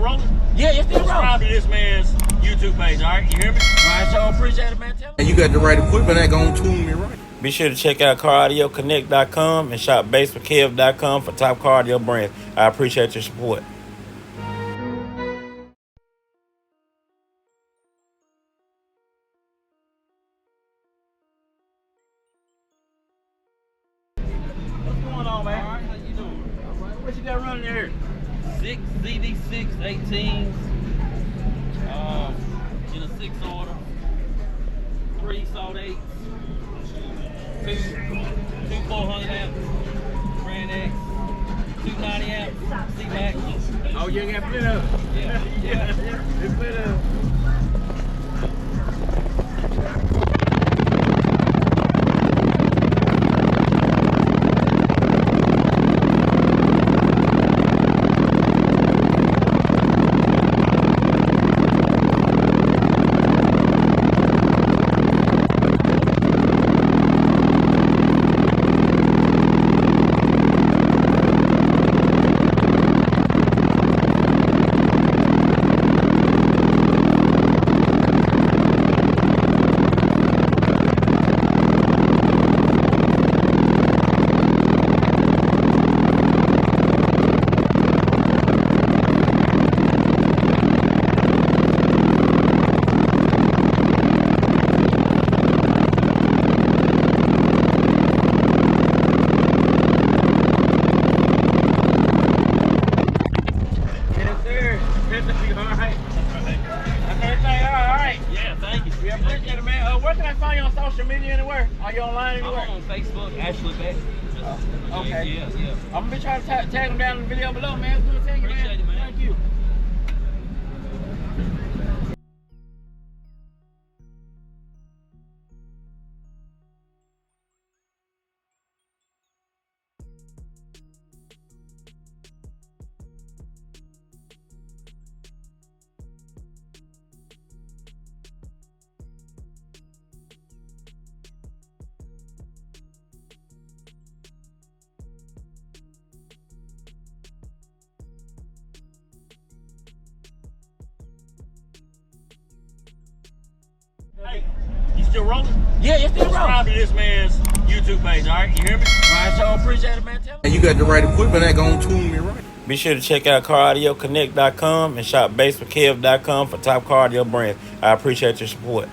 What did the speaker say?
rolling? Yeah, it's still rolling. Subscribe to this man's YouTube page, all right? You hear me? I sure appreciate it, man. Tell me. And you got the right equipment, that gonna tune me right. Be sure to check out CarAudioConnect.com and shop BASSWITHKEV.com for top car audio brands. I appreciate your support. What's going on, man? All right, how you doing? All right, what you got running there? 6 CD6 18s in a 6 order, 3 salt 8s, 2 400 amps, Brand X, 290 amps, C-Max. Oh, you got plenty of them. Yeah. There's plenty of them. Okay. Yeah. I'm gonna be trying to tag them down in the video below, man. It's good seeing you, Appreciate it, man. Thank you. Hey, you still rolling? Yeah, it's still rolling. Subscribe to this man's YouTube page, all right? You hear me? I sure appreciate it, man. Tell me. And you got the right equipment, that gonna tune me right. Be sure to check out CarAudioConnect.com and shop BASSWITHKEV.com for top car audio brands. I appreciate your support.